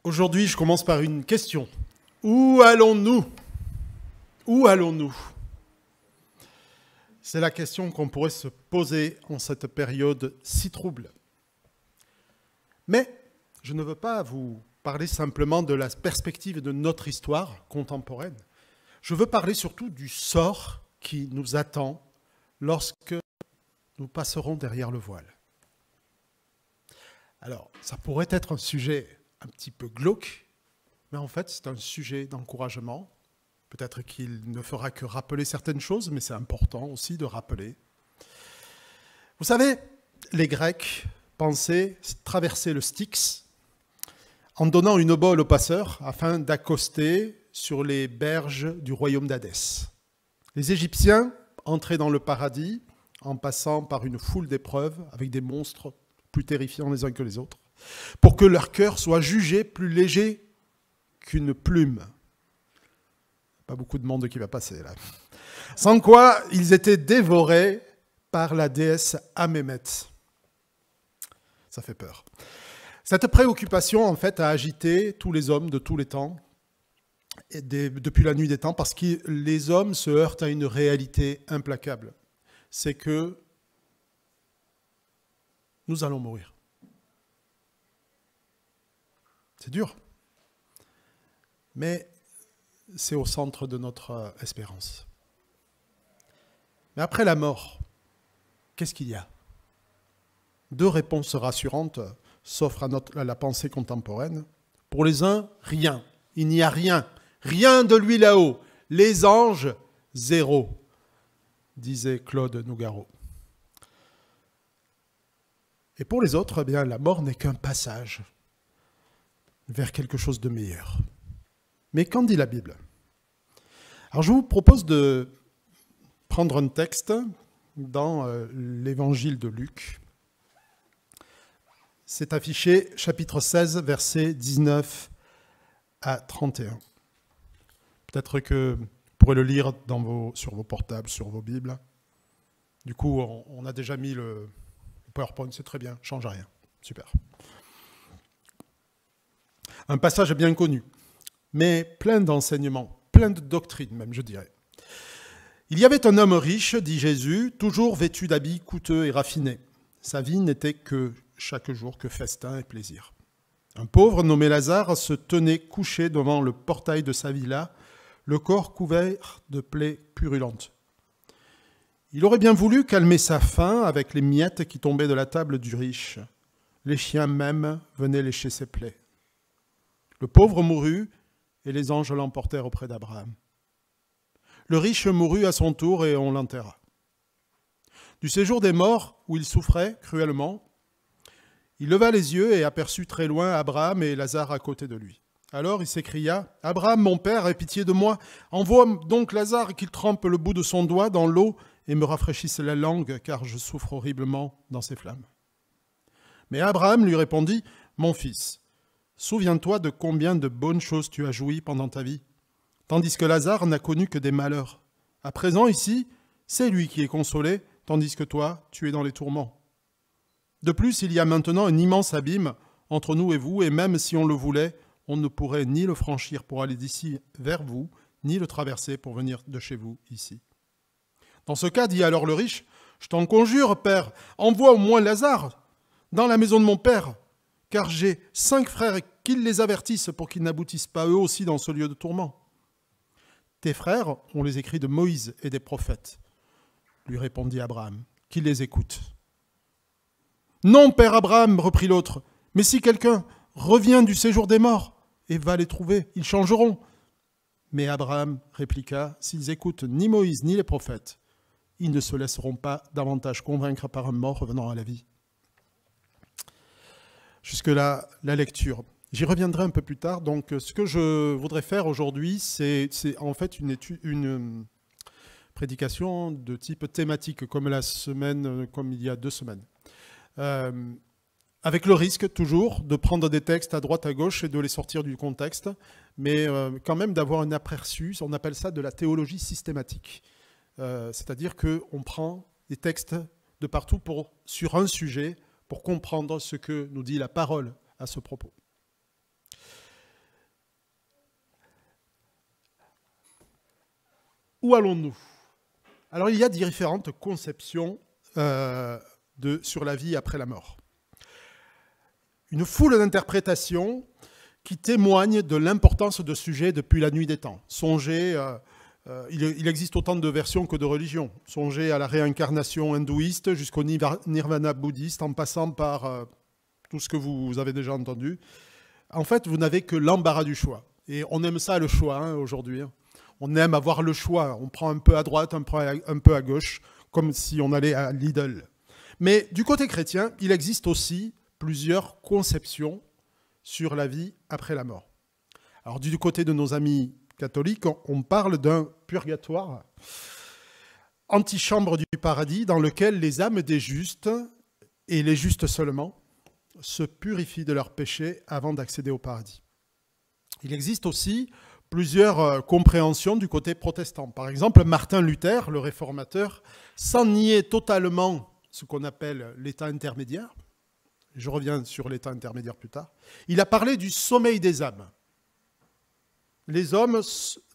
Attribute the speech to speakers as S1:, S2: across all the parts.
S1: Aujourd'hui, je commence par une question. Où allons-nous? Où allons-nous? C'est la question qu'on pourrait se poser en cette période si trouble. Mais je ne veux pas vous parler simplement de la perspective de notre histoire contemporaine. Je veux parler surtout du sort qui nous attend lorsque nous passerons derrière le voile. Alors, ça pourrait être un sujet un petit peu glauque, mais en fait, c'est un sujet d'encouragement. Peut-être qu'il ne fera que rappeler certaines choses, mais c'est important aussi de rappeler. Vous savez, les Grecs pensaient traverser le Styx en donnant une obole au passeur afin d'accoster sur les berges du royaume d'Hadès. Les Égyptiens entraient dans le paradis en passant par une foule d'épreuves avec des monstres plus terrifiants les uns que les autres, pour que leur cœur soit jugé plus léger qu'une plume. Pas beaucoup de monde qui va passer là. Sans quoi, ils étaient dévorés par la déesse Amémet. Ça fait peur. Cette préoccupation, en fait, a agité tous les hommes de tous les temps, depuis la nuit des temps, parce que les hommes se heurtent à une réalité implacable. C'est que nous allons mourir. C'est dur. Mais c'est au centre de notre espérance. Mais après la mort, qu'est-ce qu'il y a? Deux réponses rassurantes s'offrent à la pensée contemporaine. Pour les uns, rien. Il n'y a rien. Rien de lui là-haut. Les anges, zéro, disait Claude Nougaro. Et pour les autres, eh bien, la mort n'est qu'un passage vers quelque chose de meilleur. Mais qu'en dit la Bible? Alors je vous propose de prendre un texte dans l'évangile de Luc. C'est affiché chapitre 16, versets 19 à 31. Peut-être que vous pourrez le lire sur vos portables, sur vos Bibles. Du coup, on a déjà mis le PowerPoint, c'est très bien, change rien. Super. Un passage bien connu, mais plein d'enseignements, plein de doctrines même, je dirais. Il y avait un homme riche, dit Jésus, toujours vêtu d'habits coûteux et raffinés. Sa vie n'était que chaque jour que festin et plaisir. Un pauvre nommé Lazare se tenait couché devant le portail de sa villa, le corps couvert de plaies purulentes. Il aurait bien voulu calmer sa faim avec les miettes qui tombaient de la table du riche. Les chiens même venaient lécher ses plaies. Le pauvre mourut, et les anges l'emportèrent auprès d'Abraham. Le riche mourut à son tour, et on l'enterra. Du séjour des morts, où il souffrait cruellement, il leva les yeux et aperçut très loin Abraham et Lazare à côté de lui. Alors il s'écria, « Abraham, mon père, aie pitié de moi, envoie donc Lazare qu'il trempe le bout de son doigt dans l'eau et me rafraîchisse la langue, car je souffre horriblement dans ces flammes. » Mais Abraham lui répondit, « Mon fils, souviens-toi de combien de bonnes choses tu as joui pendant ta vie, tandis que Lazare n'a connu que des malheurs. À présent, ici, c'est lui qui est consolé, tandis que toi, tu es dans les tourments. De plus, il y a maintenant un immense abîme entre nous et vous, et même si on le voulait, on ne pourrait ni le franchir pour aller d'ici vers vous, ni le traverser pour venir de chez vous ici. Dans ce cas, dit alors le riche, je t'en conjure, père, envoie au moins Lazare dans la maison de mon père, car j'ai 5 frères et qu'ils les avertissent pour qu'ils n'aboutissent pas eux aussi dans ce lieu de tourment. Tes frères ont les écrits de Moïse et des prophètes, lui répondit Abraham, qu'ils les écoutent. Non, père Abraham, reprit l'autre, mais si quelqu'un revient du séjour des morts et va les trouver, ils changeront. Mais Abraham répliqua, s'ils écoutent ni Moïse ni les prophètes, ils ne se laisseront pas davantage convaincre par un mort revenant à la vie. Jusque-là, la lecture. J'y reviendrai un peu plus tard. Donc, ce que je voudrais faire aujourd'hui, c'est en fait une prédication de type thématique, comme il y a 2 semaines. Avec le risque, toujours, de prendre des textes à droite, à gauche et de les sortir du contexte, mais quand même d'avoir un aperçu, on appelle ça de la théologie systématique. C'est-à-dire qu'on prend des textes de partout sur un sujet pour comprendre ce que nous dit la parole à ce propos. Où allons-nous? Alors il y a différentes conceptions sur la vie après la mort. Une foule d'interprétations qui témoignent de l'importance de ce sujet depuis la nuit des temps. Songez, il existe autant de versions que de religions. Songez à la réincarnation hindouiste jusqu'au nirvana bouddhiste en passant par tout ce que vous avez déjà entendu. En fait, vous n'avez que l'embarras du choix. Et on aime ça, le choix, aujourd'hui. On aime avoir le choix. On prend un peu à droite, un peu à gauche, comme si on allait à Lidl. Mais du côté chrétien, il existe aussi plusieurs conceptions sur la vie après la mort. Alors du côté de nos amis catholiques, on parle d'un purgatoire, antichambre du paradis, dans lequel les âmes des justes, et les justes seulement, se purifient de leurs péchés avant d'accéder au paradis. Il existe aussi plusieurs compréhensions du côté protestant. Par exemple, Martin Luther, le réformateur, sans nier totalement ce qu'on appelle l'état intermédiaire, je reviens sur l'état intermédiaire plus tard, il a parlé du sommeil des âmes. Les hommes,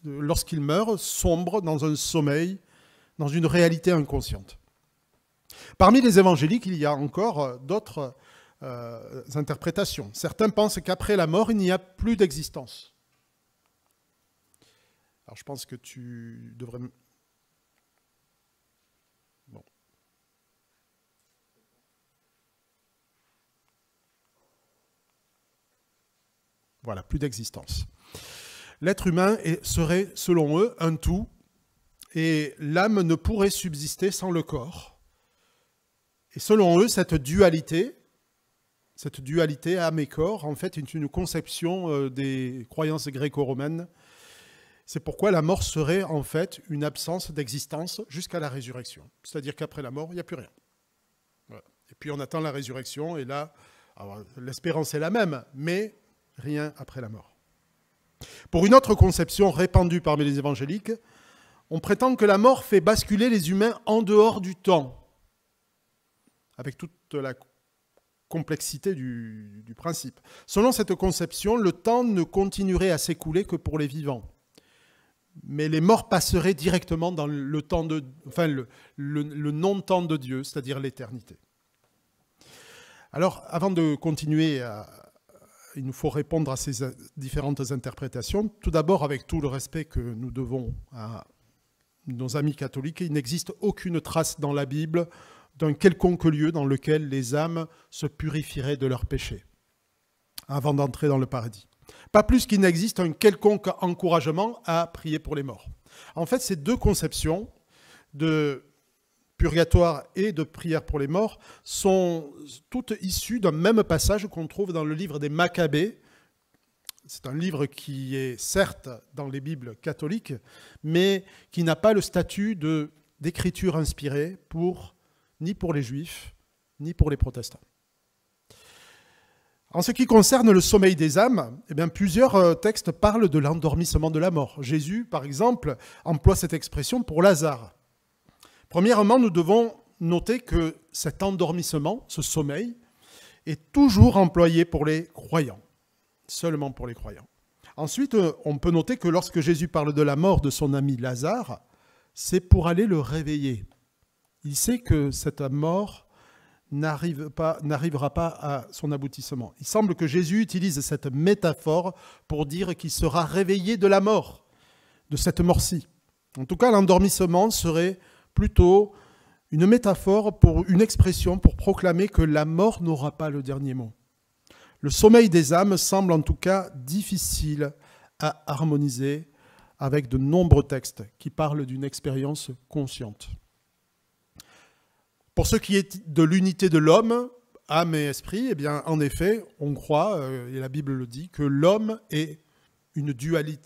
S1: lorsqu'ils meurent, sombrent dans un sommeil, dans une réalité inconsciente. Parmi les évangéliques, il y a encore d'autres interprétations. Certains pensent qu'après la mort, il n'y a plus d'existence. Alors je pense que tu devrais... Bon. Voilà, plus d'existence. L'être humain serait, selon eux, un tout, et l'âme ne pourrait subsister sans le corps. Et selon eux, cette dualité âme et corps, en fait, est une conception des croyances gréco-romaines. C'est pourquoi la mort serait, en fait, une absence d'existence jusqu'à la résurrection. C'est-à-dire qu'après la mort, il n'y a plus rien. Voilà. Et puis on attend la résurrection, et là, l'espérance est la même, mais rien après la mort. Pour une autre conception répandue parmi les évangéliques, on prétend que la mort fait basculer les humains en dehors du temps, avec toute la complexité du principe. Selon cette conception, le temps ne continuerait à s'écouler que pour les vivants. Mais les morts passeraient directement dans le temps le non-temps de Dieu, c'est-à-dire l'éternité. Alors, avant de continuer, il nous faut répondre à ces différentes interprétations. Tout d'abord, avec tout le respect que nous devons à nos amis catholiques, il n'existe aucune trace dans la Bible d'un quelconque lieu dans lequel les âmes se purifieraient de leurs péchés avant d'entrer dans le paradis. Pas plus qu'il n'existe un quelconque encouragement à prier pour les morts. En fait, ces deux conceptions de purgatoire et de prière pour les morts sont toutes issues d'un même passage qu'on trouve dans le livre des Maccabées. C'est un livre qui est certes dans les Bibles catholiques, mais qui n'a pas le statut d'écriture inspirée ni pour les juifs, ni pour les protestants. En ce qui concerne le sommeil des âmes, eh bien, plusieurs textes parlent de l'endormissement de la mort. Jésus, par exemple, emploie cette expression pour Lazare. Premièrement, nous devons noter que cet endormissement, ce sommeil, est toujours employé pour les croyants, seulement pour les croyants. Ensuite, on peut noter que lorsque Jésus parle de la mort de son ami Lazare, c'est pour aller le réveiller. Il sait que cette mort n'arrivera pas à son aboutissement. Il semble que Jésus utilise cette métaphore pour dire qu'il sera réveillé de la mort, de cette mort-ci. En tout cas, l'endormissement serait plutôt une métaphore, une expression pour proclamer que la mort n'aura pas le dernier mot. Le sommeil des âmes semble en tout cas difficile à harmoniser avec de nombreux textes qui parlent d'une expérience consciente. Pour ce qui est de l'unité de l'homme, âme et esprit, eh bien, en effet, on croit, et la Bible le dit, que l'homme est une dualité,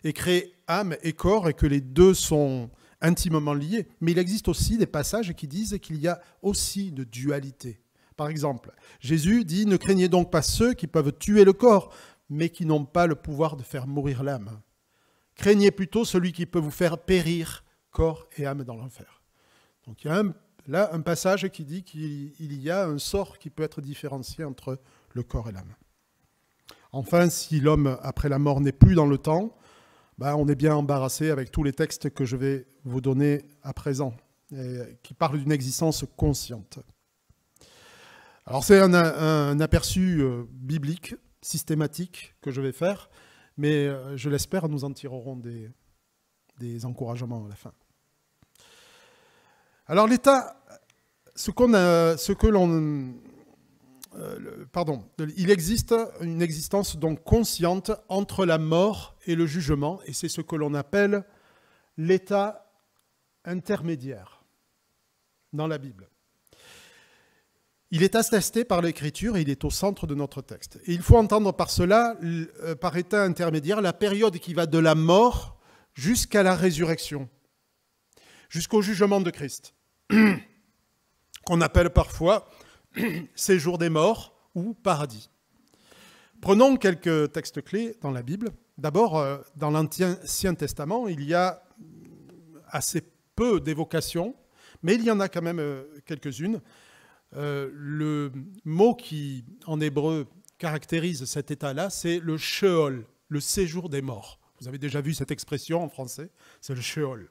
S1: est créé âme et corps, et que les deux sont intimement liés. Mais il existe aussi des passages qui disent qu'il y a aussi une dualité. Par exemple, Jésus dit « Ne craignez donc pas ceux qui peuvent tuer le corps, mais qui n'ont pas le pouvoir de faire mourir l'âme. Craignez plutôt celui qui peut vous faire périr corps et âme dans l'enfer. » Donc il y a là un passage qui dit qu'il y a un sort qui peut être différencié entre le corps et l'âme. Enfin, si l'homme, après la mort, n'est plus dans le temps, on est bien embarrassé avec tous les textes que je vais vous donner à présent, qui parlent d'une existence consciente. Alors c'est un aperçu biblique, systématique, que je vais faire, mais je l'espère, nous en tirerons des encouragements à la fin. Alors l'État, il existe une existence donc consciente entre la mort et le jugement, et c'est ce que l'on appelle l'état intermédiaire dans la Bible. Il est attesté par l'Écriture et il est au centre de notre texte. Et il faut entendre par cela, par état intermédiaire, la période qui va de la mort jusqu'à la résurrection, jusqu'au jugement de Christ, qu'on appelle parfois séjour des morts ou paradis. Prenons quelques textes clés dans la Bible. D'abord, dans l'Ancien Testament, il y a assez peu d'évocations, mais il y en a quand même quelques-unes. Le mot qui, en hébreu, caractérise cet état-là, c'est le Sheol, le séjour des morts. Vous avez déjà vu cette expression en français, c'est le Sheol.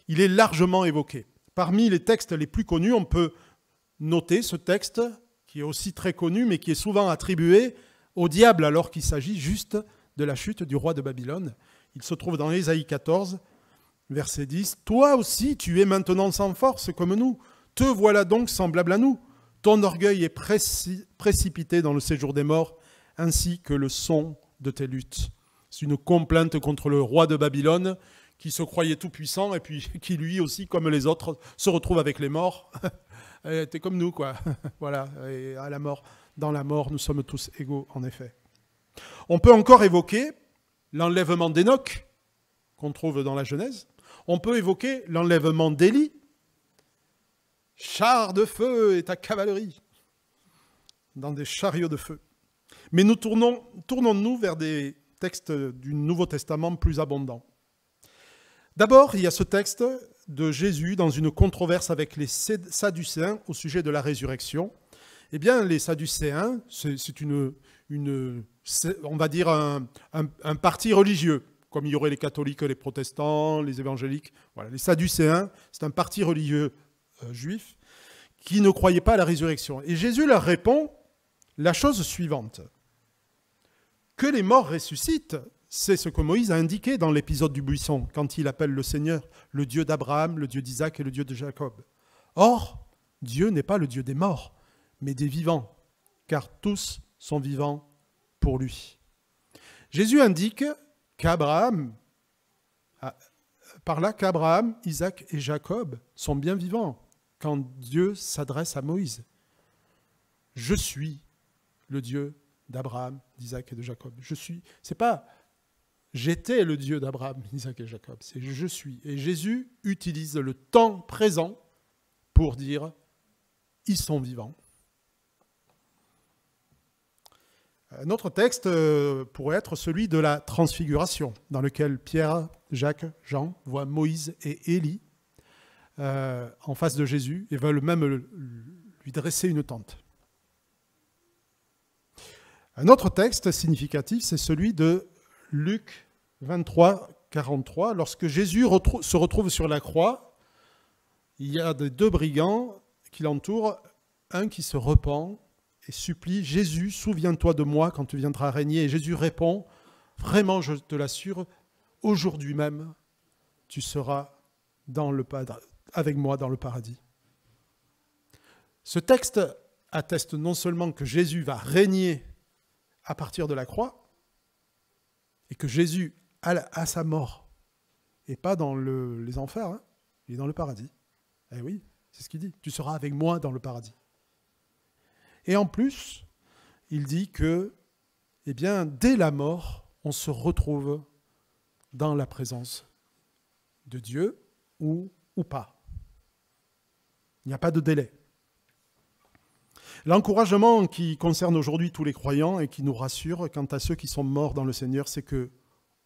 S1: Il est largement évoqué. Parmi les textes les plus connus, on peut noter ce texte, qui est aussi très connu, mais qui est souvent attribué au diable, alors qu'il s'agit juste de la chute du roi de Babylone. Il se trouve dans Ésaïe 14, verset 10. « Toi aussi, tu es maintenant sans force comme nous. Te voilà donc semblable à nous. Ton orgueil est précipité dans le séjour des morts, ainsi que le son de tes luttes. » C'est une complainte contre le roi de Babylone, qui se croyait tout-puissant, et puis qui lui aussi, comme les autres, se retrouve avec les morts. T'es comme nous, quoi. Voilà, et à la mort, dans la mort, nous sommes tous égaux, en effet. On peut encore évoquer l'enlèvement d'Enoch, qu'on trouve dans la Genèse. On peut évoquer l'enlèvement d'Élie. Char de feu et ta cavalerie, dans des chariots de feu. Mais nous tournons-nous vers des textes du Nouveau Testament plus abondants. D'abord, il y a ce texte de Jésus dans une controverse avec les Sadducéens au sujet de la résurrection. Eh bien, les Sadducéens, c'est on va dire un parti religieux, comme il y aurait les catholiques, les protestants, les évangéliques. Voilà, les Sadducéens, c'est un parti religieux juif qui ne croyait pas à la résurrection. Et Jésus leur répond la chose suivante. Que les morts ressuscitent, c'est ce que Moïse a indiqué dans l'épisode du buisson, quand il appelle le Seigneur le Dieu d'Abraham, le Dieu d'Isaac et le Dieu de Jacob. Or, Dieu n'est pas le Dieu des morts, mais des vivants, car tous sont vivants pour lui. Jésus indique qu'Abraham, par là qu'Abraham, Isaac et Jacob sont bien vivants quand Dieu s'adresse à Moïse. Je suis le Dieu d'Abraham, d'Isaac et de Jacob. C'est pas j'étais le Dieu d'Abraham, Isaac et Jacob, c'est je suis. Et Jésus utilise le temps présent pour dire ils sont vivants. Un autre texte pourrait être celui de la transfiguration, dans lequel Pierre, Jacques, Jean voient Moïse et Élie en face de Jésus et veulent même lui dresser une tente. Un autre texte significatif, c'est celui de Luc 23, 43. Lorsque Jésus se retrouve sur la croix, il y a deux brigands qui l'entourent, un qui se repent et supplie « Jésus, souviens-toi de moi quand tu viendras régner ». Et Jésus répond « Vraiment, je te l'assure, aujourd'hui même, tu seras avec moi dans le paradis ». Ce texte atteste non seulement que Jésus va régner à partir de la croix, et que Jésus, à sa mort, n'est pas dans les enfers, hein, il est dans le paradis. Eh oui, c'est ce qu'il dit, tu seras avec moi dans le paradis. Et en plus, il dit que, eh bien, dès la mort, on se retrouve dans la présence de Dieu ou pas. Il n'y a pas de délai. L'encouragement qui concerne aujourd'hui tous les croyants et qui nous rassure quant à ceux qui sont morts dans le Seigneur, c'est que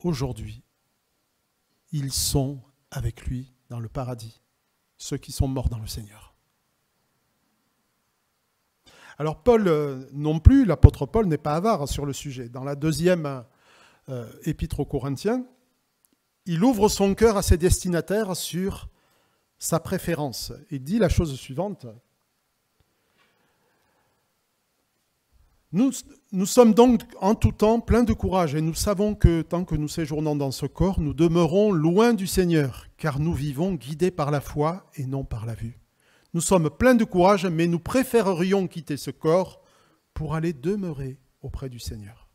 S1: aujourd'hui, ils sont avec lui dans le paradis, ceux qui sont morts dans le Seigneur. Alors Paul non plus, l'apôtre Paul n'est pas avare sur le sujet. Dans la deuxième épître aux Corinthiens, il ouvre son cœur à ses destinataires sur sa préférence. Il dit la chose suivante. Nous sommes donc en tout temps pleins de courage et nous savons que tant que nous séjournons dans ce corps, nous demeurons loin du Seigneur, car nous vivons guidés par la foi et non par la vue. Nous sommes pleins de courage, mais nous préférerions quitter ce corps pour aller demeurer auprès du Seigneur.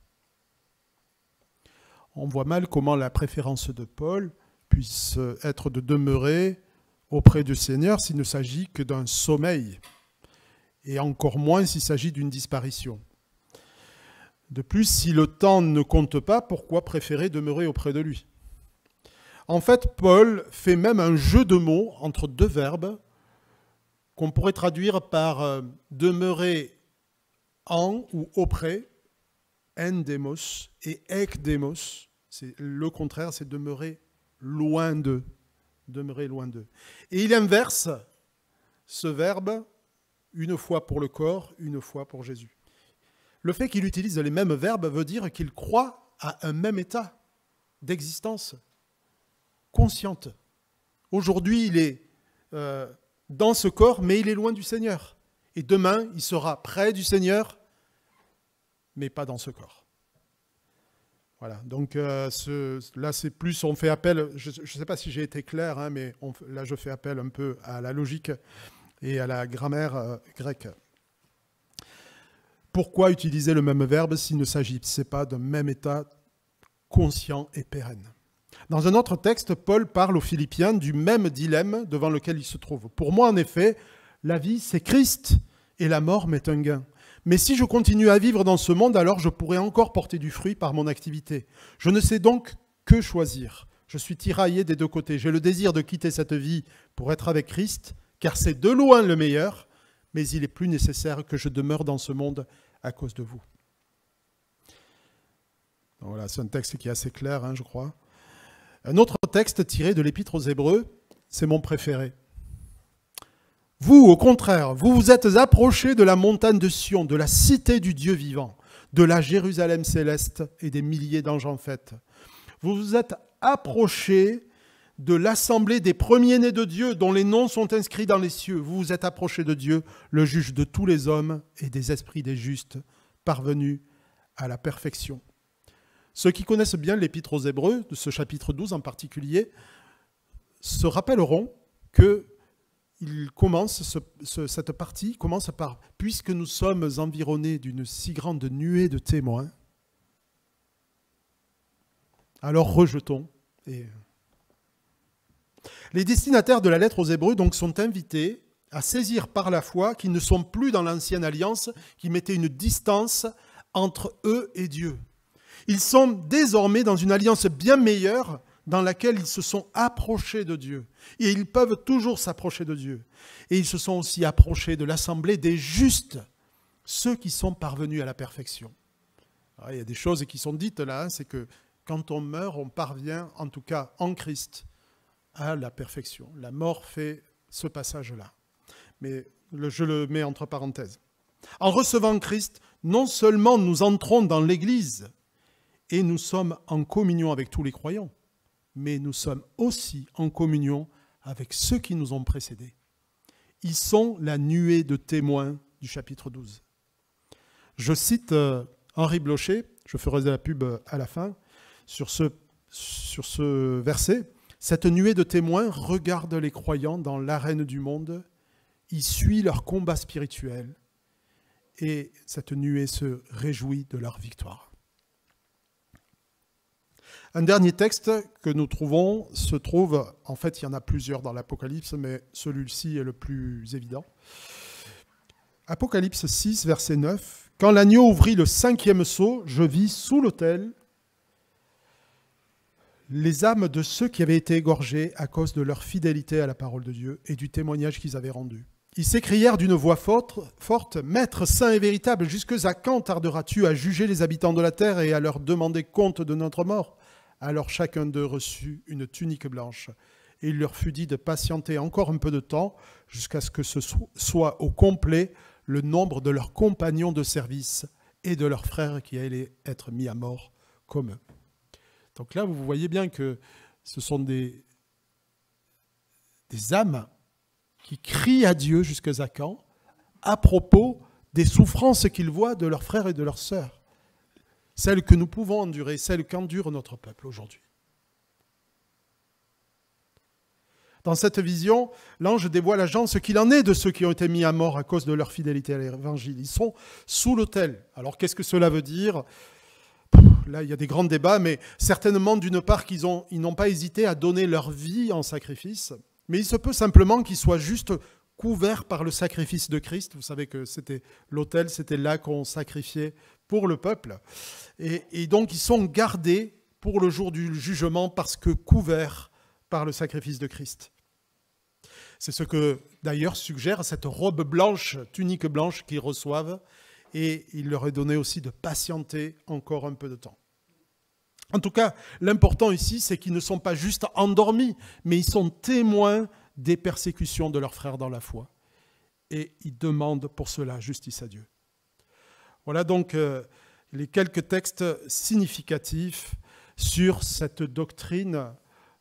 S1: On voit mal comment la préférence de Paul puisse être de demeurer auprès du Seigneur s'il ne s'agit que d'un sommeil, et encore moins s'il s'agit d'une disparition. De plus, si le temps ne compte pas, pourquoi préférer demeurer auprès de lui? En fait, Paul fait même un jeu de mots entre deux verbes qu'on pourrait traduire par demeurer en ou auprès, endemos, et ekdemos, c'est le contraire, c'est demeurer loin d'eux. Demeurer loin d'eux. Et il inverse ce verbe une fois pour le corps, une fois pour Jésus. Le fait qu'il utilise les mêmes verbes veut dire qu'il croit à un même état d'existence consciente. Aujourd'hui, il est dans ce corps, mais il est loin du Seigneur. Et demain, il sera près du Seigneur, mais pas dans ce corps. Voilà, donc là, c'est plus, on fait appel, je ne sais pas si j'ai été clair, hein, mais là, je fais appel un peu à la logique et à la grammaire grecque. Pourquoi utiliser le même verbe s'il ne s'agissait pas d'un même état conscient et pérenne? Dans un autre texte, Paul parle aux Philippiens du même dilemme devant lequel il se trouve. Pour moi, en effet, la vie, c'est Christ et la mort m'est un gain. Mais si je continue à vivre dans ce monde, alors je pourrai encore porter du fruit par mon activité. Je ne sais donc que choisir. Je suis tiraillé des deux côtés. J'ai le désir de quitter cette vie pour être avec Christ, car c'est de loin le meilleur, mais il est plus nécessaire que je demeure dans ce monde à cause de vous. Donc voilà, c'est un texte qui est assez clair, hein, je crois. Un autre texte tiré de l'Épître aux Hébreux, c'est mon préféré. Vous, au contraire, vous vous êtes approchés de la montagne de Sion, de la cité du Dieu vivant, de la Jérusalem céleste et des milliers d'anges en fête. Vous vous êtes approchés de l'assemblée des premiers-nés de Dieu, dont les noms sont inscrits dans les cieux. Vous vous êtes approchés de Dieu, le juge de tous les hommes et des esprits des justes, parvenus à la perfection. Ceux qui connaissent bien l'Épître aux Hébreux, de ce chapitre 12 en particulier, se rappelleront que cette partie commence par « Puisque nous sommes environnés d'une si grande nuée de témoins, alors rejetons. » Les destinataires de la lettre aux Hébreux donc sont invités à saisir par la foi qu'ils ne sont plus dans l'ancienne alliance qui mettait une distance entre eux et Dieu. Ils sont désormais dans une alliance bien meilleure dans laquelle ils se sont approchés de Dieu. Et ils peuvent toujours s'approcher de Dieu. Et ils se sont aussi approchés de l'assemblée des justes, ceux qui sont parvenus à la perfection. Alors, il y a des choses qui sont dites là, c'est que quand on meurt, on parvient, en tout cas en Christ, à la perfection. La mort fait ce passage-là. Mais je le mets entre parenthèses. En recevant Christ, non seulement nous entrons dans l'Église et nous sommes en communion avec tous les croyants, mais nous sommes aussi en communion avec ceux qui nous ont précédés. Ils sont la nuée de témoins du chapitre 12. Je cite Henri Blocher, je ferai de la pub à la fin, sur ce verset. Cette nuée de témoins regarde les croyants dans l'arène du monde, y suit leur combat spirituel, et cette nuée se réjouit de leur victoire. Un dernier texte que nous trouvons se trouve, en fait il y en a plusieurs dans l'Apocalypse, mais celui-ci est le plus évident. Apocalypse 6, verset 9. « Quand l'agneau ouvrit le 5e sceau, je vis sous l'autel les âmes de ceux qui avaient été égorgés à cause de leur fidélité à la parole de Dieu et du témoignage qu'ils avaient rendu. Ils s'écrièrent d'une voix forte, « Maître saint et véritable, jusque à quand tarderas-tu à juger les habitants de la terre et à leur demander compte de notre mort ?» Alors chacun d'eux reçut une tunique blanche. Et il leur fut dit de patienter encore un peu de temps jusqu'à ce que ce soit au complet le nombre de leurs compagnons de service et de leurs frères qui allaient être mis à mort comme eux. Donc là, vous voyez bien que Ce sont des âmes qui crient à Dieu jusqu'à Zacan à propos des souffrances qu'ils voient de leurs frères et de leurs sœurs, celles que nous pouvons endurer, celles qu'endure notre peuple aujourd'hui. Dans cette vision, l'ange dévoile à Jean ce qu'il en est de ceux qui ont été mis à mort à cause de leur fidélité à l'évangile. Ils sont sous l'autel. Alors qu'est-ce que cela veut dire ? Là, il y a des grands débats, mais certainement, d'une part, ils n'ont pas hésité à donner leur vie en sacrifice, mais il se peut simplement qu'ils soient juste couverts par le sacrifice de Christ. Vous savez que c'était l'autel, c'était là qu'on sacrifiait pour le peuple. Et donc, ils sont gardés pour le jour du jugement parce que couverts par le sacrifice de Christ. C'est ce que, d'ailleurs, suggère cette robe blanche, tunique blanche qu'ils reçoivent, et il leur est donné aussi de patienter encore un peu de temps. En tout cas, l'important ici, c'est qu'ils ne sont pas juste endormis, mais ils sont témoins des persécutions de leurs frères dans la foi. Et ils demandent pour cela justice à Dieu. Voilà donc les quelques textes significatifs sur cette doctrine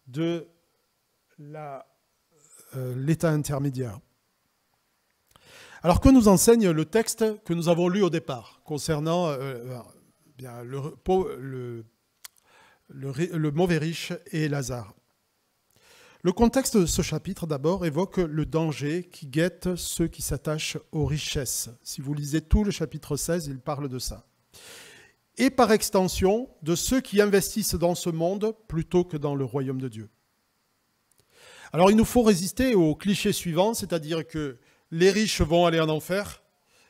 S1: de l'état intermédiaire. Alors que nous enseigne le texte que nous avons lu au départ concernant le mauvais riche et Lazare. Le contexte de ce chapitre d'abord évoque le danger qui guette ceux qui s'attachent aux richesses. Si vous lisez tout le chapitre 16, il parle de ça. Et par extension, de ceux qui investissent dans ce monde plutôt que dans le royaume de Dieu. Alors il nous faut résister au cliché suivant, c'est-à-dire que les riches vont aller en enfer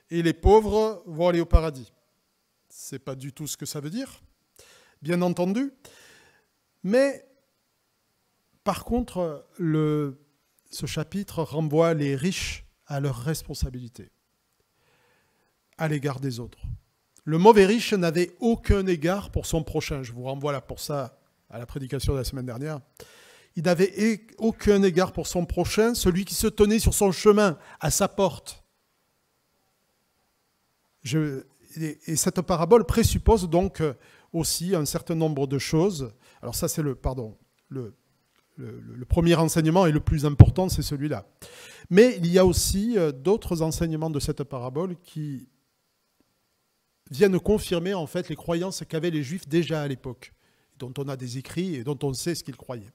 S1: et les pauvres vont aller au paradis. Ce n'est pas du tout ce que ça veut dire, bien entendu. Mais par contre, ce chapitre renvoie les riches à leurs responsabilités à l'égard des autres. Le mauvais riche n'avait aucun égard pour son prochain. Je vous renvoie là pour ça à la prédication de la semaine dernière. Il n'avait aucun égard pour son prochain, celui qui se tenait sur son chemin, à sa porte. Et cette parabole présuppose donc aussi un certain nombre de choses. Alors ça, c'est le premier enseignement et le plus important, c'est celui-là. Mais il y a aussi d'autres enseignements de cette parabole qui viennent confirmer en fait les croyances qu'avaient les Juifs déjà à l'époque, dont on a des écrits et dont on sait ce qu'ils croyaient.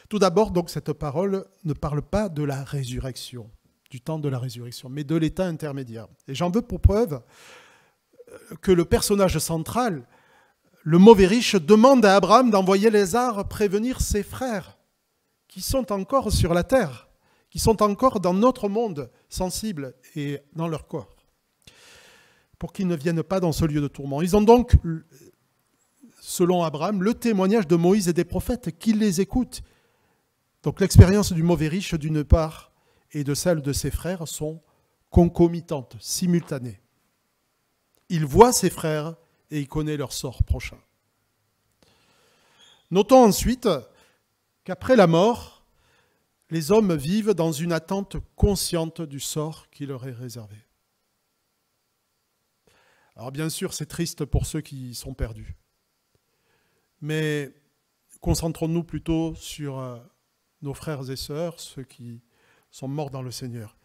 S1: Tout d'abord, donc, cette parole ne parle pas de la résurrection, du temps de la résurrection, mais de l'état intermédiaire. Et j'en veux pour preuve que le personnage central, le mauvais riche, demande à Abraham d'envoyer Lazare prévenir ses frères qui sont encore sur la terre, qui sont encore dans notre monde sensible et dans leur corps, pour qu'ils ne viennent pas dans ce lieu de tourment. Ils ont donc, selon Abraham, le témoignage de Moïse et des prophètes qui les écoutent. Donc l'expérience du mauvais riche, d'une part, et de celle de ses frères sont concomitantes, simultanées. Il voit ses frères et il connaît leur sort prochain. Notons ensuite qu'après la mort, les hommes vivent dans une attente consciente du sort qui leur est réservé. Alors bien sûr, c'est triste pour ceux qui sont perdus. Mais concentrons-nous plutôt sur nos frères et sœurs, ceux qui sont morts dans le Seigneur.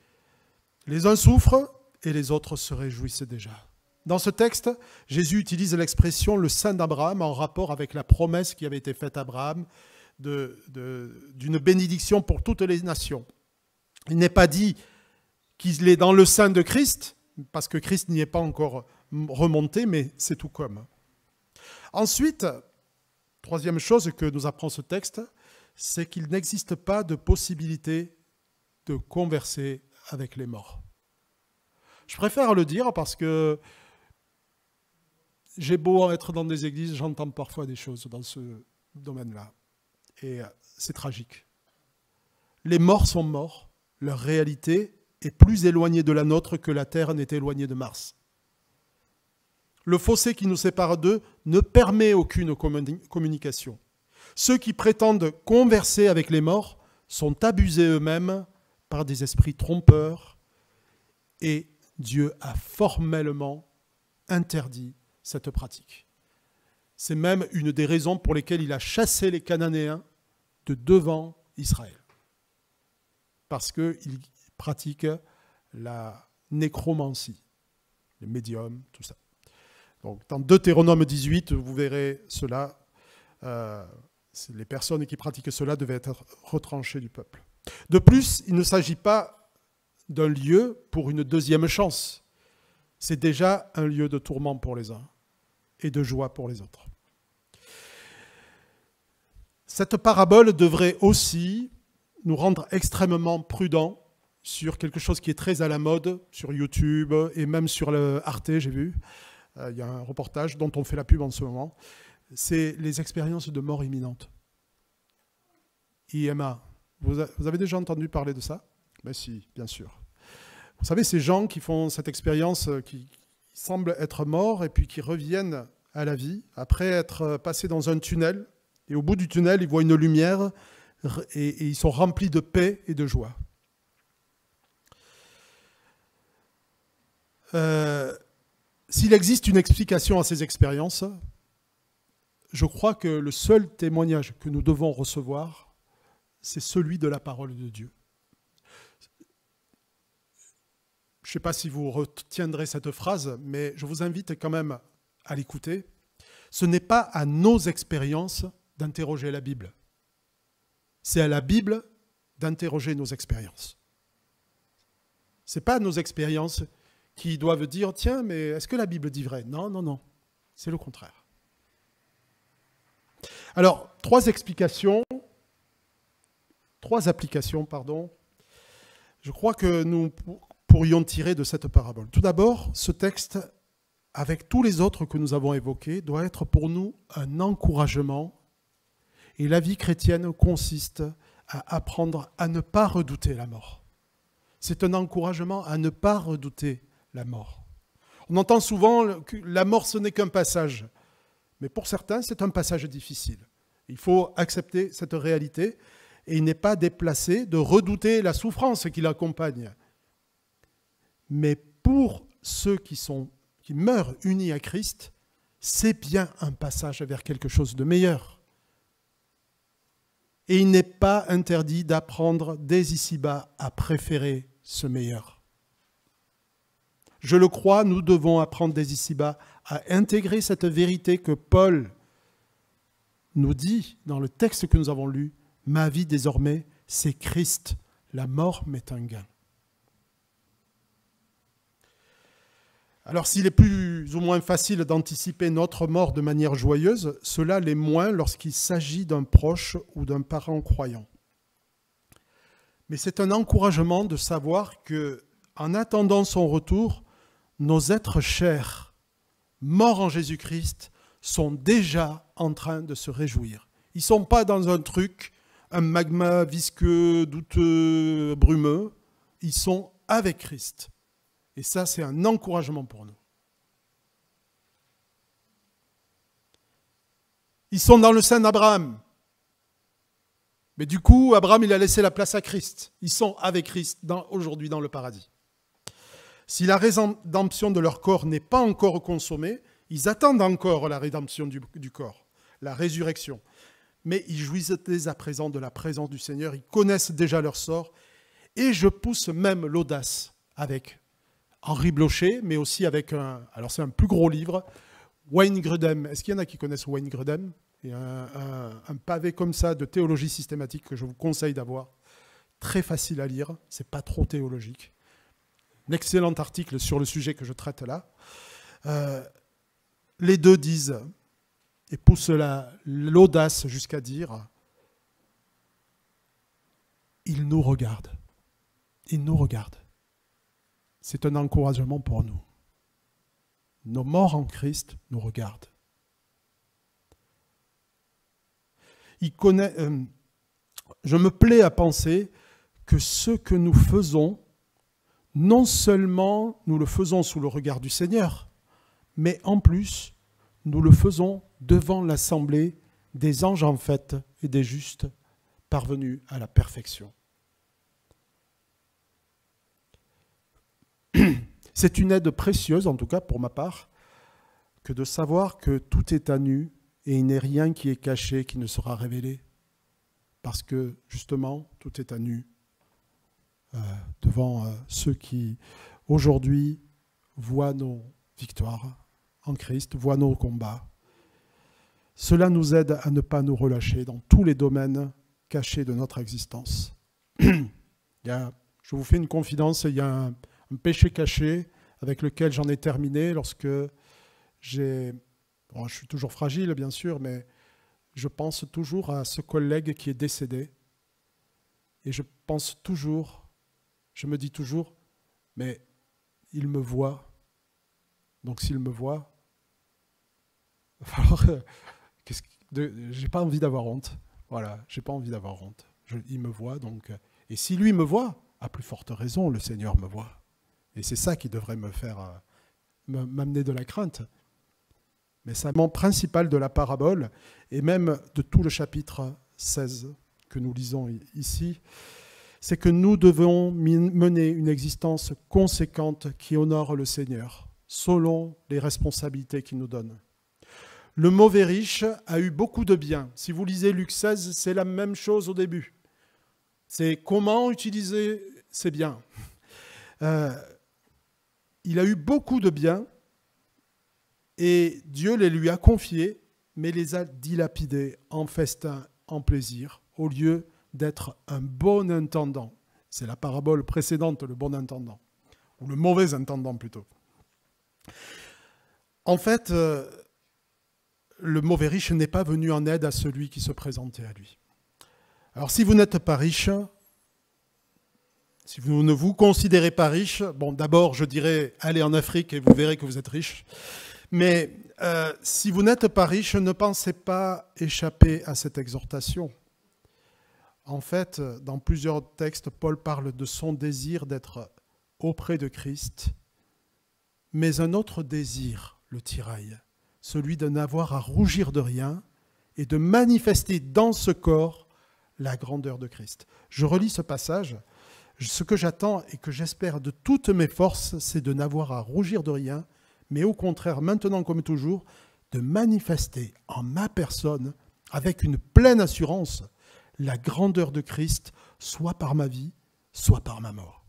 S1: Les uns souffrent et les autres se réjouissent déjà. Dans ce texte, Jésus utilise l'expression « le sein d'Abraham » en rapport avec la promesse qui avait été faite à Abraham d'une bénédiction pour toutes les nations. Il n'est pas dit qu'il est dans le sein de Christ, parce que Christ n'y est pas encore remonté, mais c'est tout comme. Ensuite, troisième chose que nous apprend ce texte, c'est qu'il n'existe pas de possibilité de converser avec les morts. Je préfère le dire parce que j'ai beau être dans des églises, j'entends parfois des choses dans ce domaine-là. Et c'est tragique. Les morts sont morts, leur réalité est plus éloignée de la nôtre que la Terre n'est éloignée de Mars. Le fossé qui nous sépare d'eux ne permet aucune communication. Ceux qui prétendent converser avec les morts sont abusés eux-mêmes par des esprits trompeurs et Dieu a formellement interdit cette pratique. C'est même une des raisons pour lesquelles il a chassé les Cananéens de devant Israël. Parce qu'ils pratiquent la nécromancie, les médiums, tout ça. Donc, dans Deutéronome 18, vous verrez cela. Les personnes qui pratiquent cela devaient être retranchées du peuple. De plus, il ne s'agit pas d'un lieu pour une deuxième chance. C'est déjà un lieu de tourment pour les uns et de joie pour les autres. Cette parabole devrait aussi nous rendre extrêmement prudents sur quelque chose qui est très à la mode sur YouTube et même sur le Arte, j'ai vu. Il y a un reportage dont on fait la pub en ce moment. C'est les expériences de mort imminente. IMA. Vous avez déjà entendu parler de ça? Ben si, bien sûr. Vous savez, ces gens qui font cette expérience, qui semblent être morts et puis qui reviennent à la vie après être passés dans un tunnel. Et au bout du tunnel, ils voient une lumière et ils sont remplis de paix et de joie. S'il existe une explication à ces expériences, je crois que le seul témoignage que nous devons recevoir, c'est celui de la parole de Dieu. Je ne sais pas si vous retiendrez cette phrase, mais je vous invite quand même à l'écouter. Ce n'est pas à nos expériences d'interroger la Bible. C'est à la Bible d'interroger nos expériences. Ce n'est pas nos expériences qui doivent dire « Tiens, mais est-ce que la Bible dit vrai ?» Non, non, non. C'est le contraire. Alors, trois applications, je crois que nous pourrions tirer de cette parabole. Tout d'abord, ce texte, avec tous les autres que nous avons évoqués, doit être pour nous un encouragement. Et la vie chrétienne consiste à apprendre à ne pas redouter la mort. C'est un encouragement à ne pas redouter la mort. On entend souvent que la mort, ce n'est qu'un passage. Mais pour certains, c'est un passage difficile. Il faut accepter cette réalité et il n'est pas déplacé de redouter la souffrance qui l'accompagne. Mais pour ceux qui meurent unis à Christ, c'est bien un passage vers quelque chose de meilleur. Et il n'est pas interdit d'apprendre dès ici-bas à préférer ce meilleur. Je le crois, nous devons apprendre dès ici-bas à intégrer cette vérité que Paul nous dit dans le texte que nous avons lu. Ma vie désormais, c'est Christ. La mort m'est un gain. Alors s'il est plus ou moins facile d'anticiper notre mort de manière joyeuse, cela l'est moins lorsqu'il s'agit d'un proche ou d'un parent croyant. Mais c'est un encouragement de savoir que, en attendant son retour, nos êtres chers, morts en Jésus-Christ, sont déjà en train de se réjouir. Ils ne sont pas dans un truc, un magma visqueux, douteux, brumeux. Ils sont avec Christ. Et ça, c'est un encouragement pour nous. Ils sont dans le sein d'Abraham. Mais du coup, Abraham, il a laissé la place à Christ. Ils sont avec Christ aujourd'hui dans le paradis. Si la rédemption de leur corps n'est pas encore consommée, ils attendent encore la rédemption du corps, la résurrection. Mais ils jouissent dès à présent de la présence du Seigneur, ils connaissent déjà leur sort. Et je pousse même l'audace avec Henri Blocher, mais aussi avec alors c'est un plus gros livre, Wayne Grudem. Est-ce qu'il y en a qui connaissent Wayne Grudem? Il y a un pavé comme ça de théologie systématique que je vous conseille d'avoir. Très facile à lire, c'est pas trop théologique. Un excellent article sur le sujet que je traite là. Les deux disent, et poussent l'audace jusqu'à dire, il nous regarde. Il nous regarde. C'est un encouragement pour nous. Nos morts en Christ nous regardent. Je me plais à penser que ce que nous faisons, non seulement nous le faisons sous le regard du Seigneur, mais en plus, nous le faisons devant l'assemblée des anges en fait et des justes parvenus à la perfection. C'est une aide précieuse, en tout cas pour ma part, que de savoir que tout est à nu et il n'est rien qui est caché qui ne sera révélé. parce que justement, tout est à nu devant ceux qui, aujourd'hui, voient nos victoires en Christ, voient nos combats. Cela nous aide à ne pas nous relâcher dans tous les domaines cachés de notre existence. Je vous fais une confidence, il y a un péché caché avec lequel j'en ai terminé lorsque je suis toujours fragile, bien sûr, mais je pense toujours à ce collègue qui est décédé. Et je me dis toujours, mais il me voit. Donc s'il me voit, alors, j'ai pas envie d'avoir honte. Voilà, j'ai pas envie d'avoir honte. Il me voit, donc. Et si lui me voit, à plus forte raison, le Seigneur me voit. Et c'est ça qui devrait me faire m'amener de la crainte. Mais c'est le principal de la parabole, et même de tout le chapitre 16 que nous lisons ici, c'est que nous devons mener une existence conséquente qui honore le Seigneur, selon les responsabilités qu'il nous donne. Le mauvais riche a eu beaucoup de biens. Si vous lisez Luc 16, c'est la même chose au début. C'est comment utiliser ces biens. Il a eu beaucoup de biens, et Dieu les lui a confiés, mais les a dilapidés en festin, en plaisir, au lieu d'être un bon intendant. C'est la parabole précédente, le bon intendant, ou le mauvais intendant plutôt. En fait, le mauvais riche n'est pas venu en aide à celui qui se présentait à lui. Alors si vous n'êtes pas riche, si vous ne vous considérez pas riche, bon d'abord je dirais allez en Afrique et vous verrez que vous êtes riche. Mais si vous n'êtes pas riche, ne pensez pas échapper à cette exhortation. En fait, dans plusieurs textes, Paul parle de son désir d'être auprès de Christ, mais un autre désir le tiraille, celui de n'avoir à rougir de rien et de manifester dans ce corps la grandeur de Christ. Je relis ce passage. Ce que j'attends et que j'espère de toutes mes forces, c'est de n'avoir à rougir de rien, mais au contraire, maintenant comme toujours, de manifester en ma personne, avec une pleine assurance, la grandeur de Christ, soit par ma vie, soit par ma mort.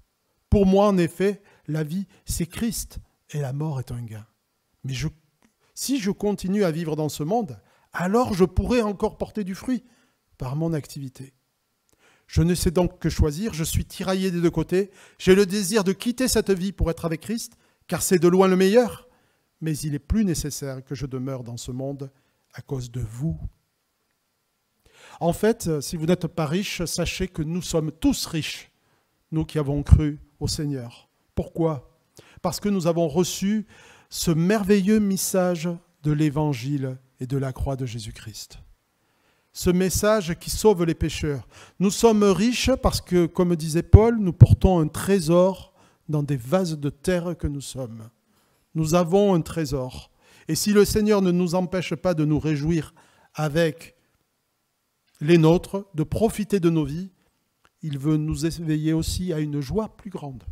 S1: Pour moi, en effet, la vie, c'est Christ, et la mort est un gain. Mais si je continue à vivre dans ce monde, alors je pourrai encore porter du fruit par mon activité. Je ne sais donc que choisir, je suis tiraillé des deux côtés, j'ai le désir de quitter cette vie pour être avec Christ, car c'est de loin le meilleur, mais il est plus nécessaire que je demeure dans ce monde à cause de vous. En fait, si vous n'êtes pas riche, sachez que nous sommes tous riches, nous qui avons cru au Seigneur. Pourquoi ? Parce que nous avons reçu ce merveilleux message de l'Évangile et de la croix de Jésus-Christ. Ce message qui sauve les pécheurs. Nous sommes riches parce que, comme disait Paul, nous portons un trésor dans des vases de terre que nous sommes. Nous avons un trésor. Et si le Seigneur ne nous empêche pas de nous réjouir avec les nôtres, de profiter de nos vies, il veut nous éveiller aussi à une joie plus grande,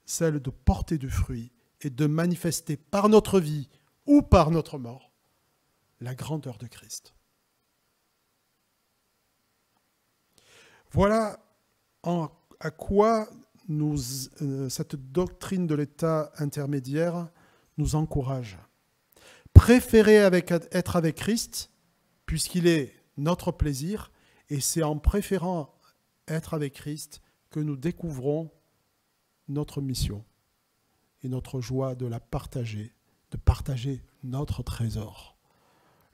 S1: celle de porter du fruit et de manifester par notre vie ou par notre mort la grandeur de Christ. Voilà à quoi cette doctrine de l'état intermédiaire nous encourage. Préférez être avec Christ, puisqu'il est notre plaisir, et c'est en préférant être avec Christ que nous découvrons notre mission et notre joie de la partager, de partager notre trésor,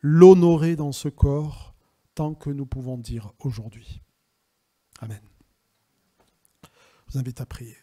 S1: l'honorer dans ce corps tant que nous pouvons dire aujourd'hui. Amen. Je vous invite à prier.